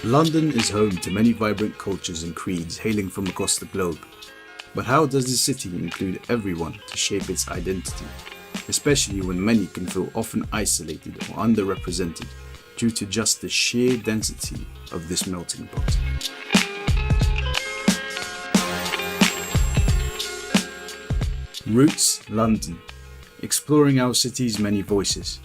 London is home to many vibrant cultures and creeds hailing from across the globe. But how does the city include everyone to shape its identity, especially when many can feel often isolated or underrepresented due to just the sheer density of this melting pot? Roots London, exploring our city's many voices.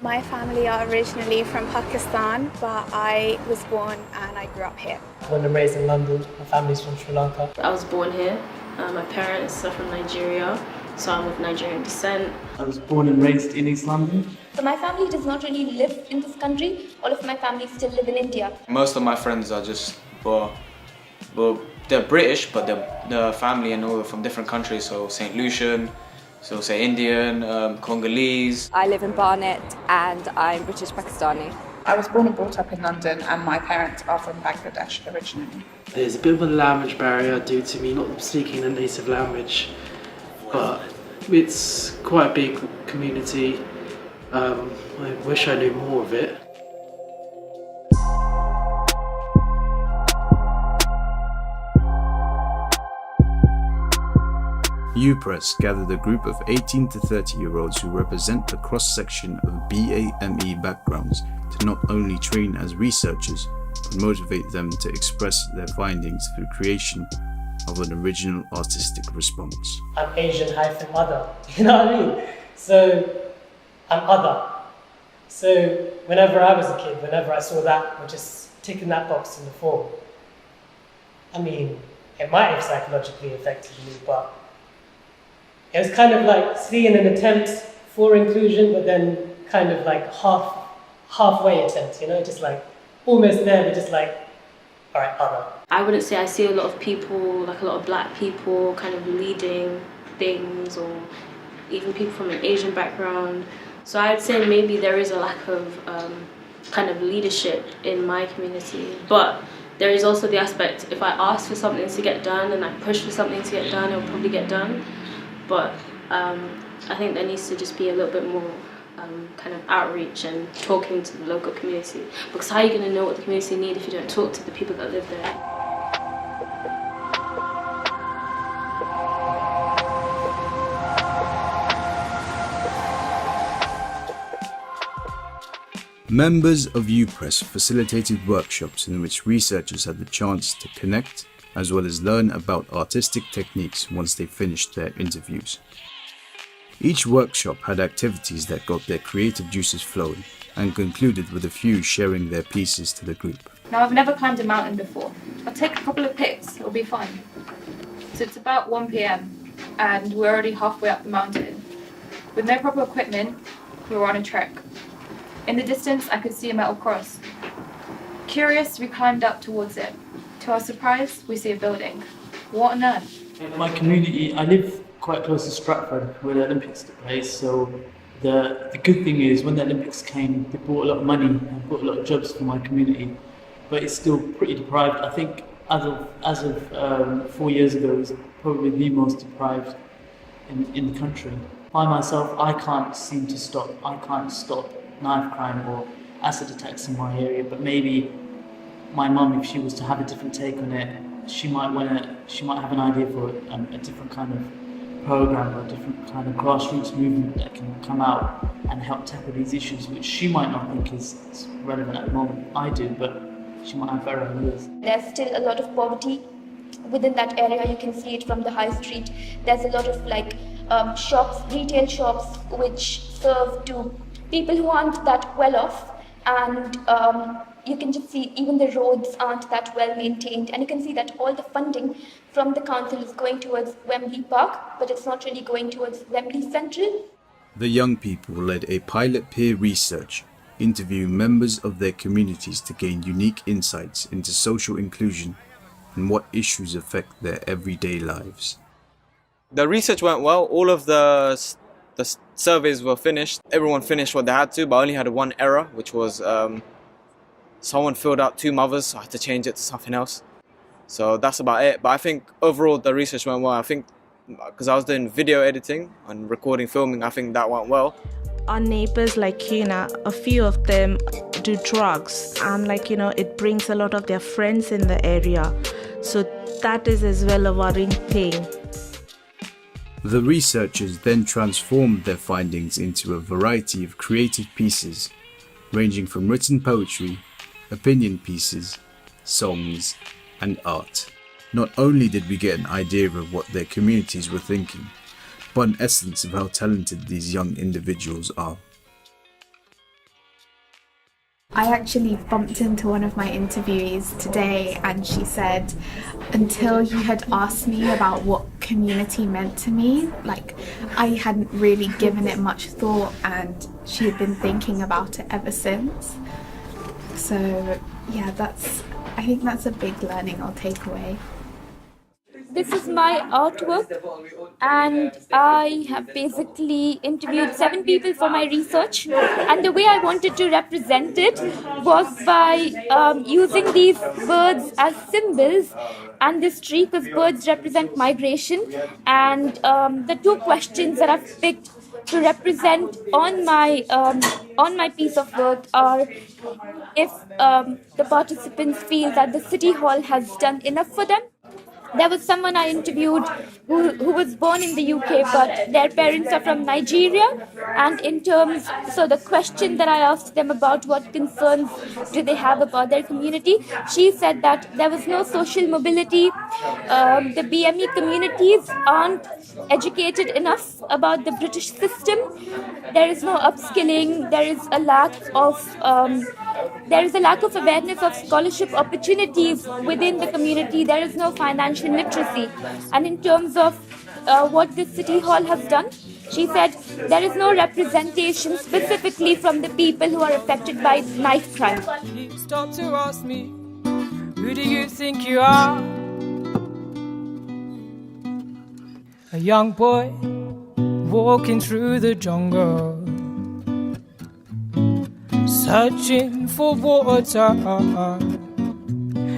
My family are originally from Pakistan, but I was born and I grew up here. Born and raised in London. My family's from Sri Lanka. I was born here. My parents are from Nigeria, so I'm of Nigerian descent. I was born and raised in East London. So my family does not really live in this country. All of my family still live in India. Most of my friends are just, well, they're British, but they're family and all from different countries. So St. Lucian, so say Indian, Congolese. I live in Barnet and I'm British Pakistani. I was born and brought up in London and my parents are from Bangladesh originally. There's a bit of a language barrier due to me not speaking a native language, but it's quite a big community. I wish I knew more of it. UPress gathered a group of 18 to 30-year-olds who represent the cross-section of BAME backgrounds to not only train as researchers, but motivate them to express their findings through creation of an original artistic response. I'm Asian other, you know what I mean? So I'm other. So whenever I was a kid, whenever I saw that, or just ticking that box in the form, I mean, it might have psychologically affected me, but it was kind of like seeing an attempt for inclusion, but then kind of like halfway attempt, you know, just like almost there, but just like, all right, other. I wouldn't say I see a lot of people, like a lot of black people kind of leading things, or even people from an Asian background. So I'd say maybe there is a lack of kind of leadership in my community. But there is also the aspect, if I ask for something to get done and I push for something to get done, it'll probably get done. But I think there needs to just be a little bit more kind of outreach and talking to the local community. Because how are you going to know what the community need if you don't talk to the people that live there? Members of UPress facilitated workshops in which researchers had the chance to connect as well as learn about artistic techniques once they finished their interviews. Each workshop had activities that got their creative juices flowing and concluded with a few sharing their pieces to the group. Now, I've never climbed a mountain before. I'll take a couple of pics, it'll be fine. So it's about 1 p.m. and we're already halfway up the mountain. With no proper equipment, we were on a trek. In the distance, I could see a metal cross. Curious, we climbed up towards it. To our surprise, we see a building. What on earth? In my community, I live quite close to Stratford, where the Olympics took place. So the good thing is, when the Olympics came, they brought a lot of money and brought a lot of jobs for my community. But it's still pretty deprived. I think as of 4 years ago, it was probably the most deprived in the country. By myself, I can't seem to stop. I can't stop knife crime or acid attacks in my area. But maybe my mum, if she was to have a different take on it, she might have an idea for a different kind of program or a different kind of grassroots movement that can come out and help tackle these issues, which she might not think is relevant at the moment. I do, but she might have better ideas. There's still a lot of poverty within that area. You can see it from the high street. There's a lot of shops, retail shops, which serve to people who aren't that well off, and you can just see even the roads aren't that well maintained, and you can see that all the funding from the council is going towards Wembley Park, but it's not really going towards Wembley Central. The young people led a pilot peer research, interviewing members of their communities to gain unique insights into social inclusion and what issues affect their everyday lives. The research went well. All of the surveys were finished. Everyone finished what they had to, but I only had one error, which was someone filled out 2 mothers, so I had to change it to something else. So that's about it. But I think overall the research went well. I think because I was doing video editing and recording, filming, I think that went well. Our neighbors, like, a few of them do drugs, and it brings a lot of their friends in the area. So that is as well a worrying thing. The researchers then transformed their findings into a variety of creative pieces, ranging from written poetry, opinion pieces, songs, and art. Not only did we get an idea of what their communities were thinking, but an essence of how talented these young individuals are. I actually bumped into one of my interviewees today, and she said, until you had asked me about what community meant to me, I hadn't really given it much thought, and she had been thinking about it ever since. So yeah, I think that's a big learning I'll take away. This is my artwork, and I have basically interviewed 7 people for my research, and the way I wanted to represent it was by using these birds as symbols, and this tree, because birds represent migration, and the 2 questions that I've picked to represent on my piece of work are if the participants feel that the City Hall has done enough for them. There was someone I interviewed who was born in the UK, but their parents are from Nigeria. And so the question that I asked them about what concerns do they have about their community, she said that there was no social mobility. The BME communities aren't educated enough about the British system. There is no upskilling. There is a lack of awareness of scholarship opportunities within the community. There is no financial literacy. And in terms of what the City Hall has done, she said there is no representation specifically from the people who are affected by knife crime. Stop to ask me, who do you think you are? A young boy walking through the jungle, searching for water.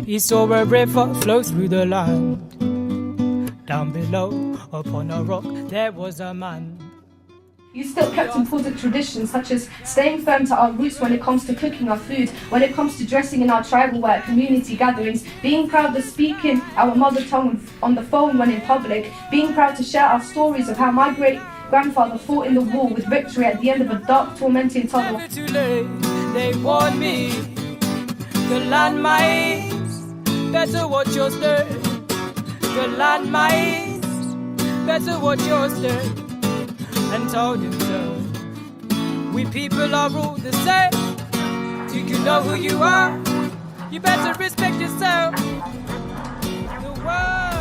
He saw a river flow through the land. Down below, upon a rock, there was a man. You still kept important traditions such as staying firm to our roots when it comes to cooking our food, when it comes to dressing in our tribal wear at community gatherings, being proud of speaking our mother tongue on the phone when in public, being proud to share our stories of how my great-grandfather fought in the war with victory at the end of a dark, tormenting tunnel. Never too late, they warned me. The landmines, better watch your step. The landmines, better watch your step. And told him so. We people are all the same. Do you know who you are? You better respect yourself. The world.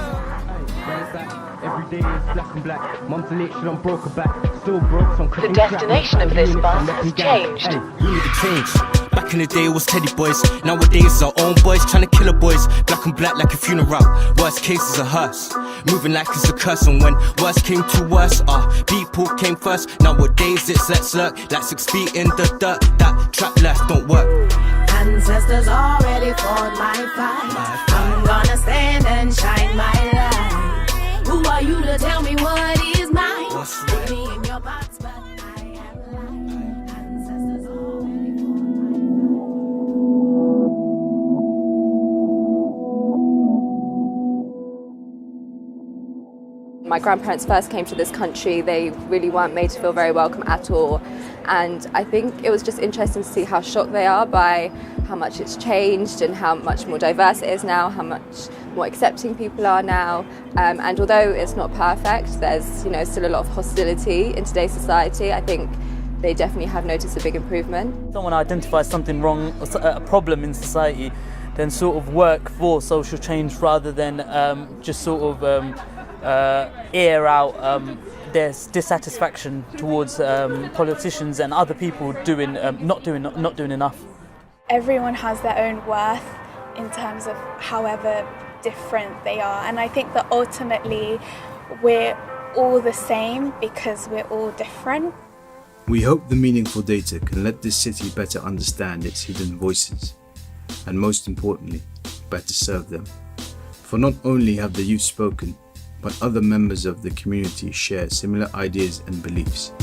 Every day is black and black. Mum's late, she done broke her back. Still broke, some the destination of this bus has changed. Hey, we need to change. Back in the day it was Teddy boys. Nowadays it's our own boys trying to kill a boys. Black and black like a funeral. Worst case is a hearse. Moving like it's a curse. And when worst came to worse, people came first. Nowadays it's let's lurk. Like 6 feet in the dirt. That trap life don't work. Ancestors already fought my fight. I'm gonna stand and shine my light. Who are you to tell me what is mine? Put me in your box, but I am light. Ancestors already fought my fight. My grandparents first came to this country, they really weren't made to feel very welcome at all. And I think it was just interesting to see how shocked they are by how much it's changed and how much more diverse it is now, how much more accepting people are now. And although it's not perfect, there's still a lot of hostility in today's society. I think they definitely have noticed a big improvement. Someone identifies something wrong, a problem in society, then sort of work for social change rather than just sort of air out their dissatisfaction towards politicians and other people not doing enough. Everyone has their own worth in terms of however different they are, and I think that ultimately we're all the same because we're all different. We hope the meaningful data can let this city better understand its hidden voices, and most importantly, better serve them. For not only have the youth spoken, but other members of the community share similar ideas and beliefs.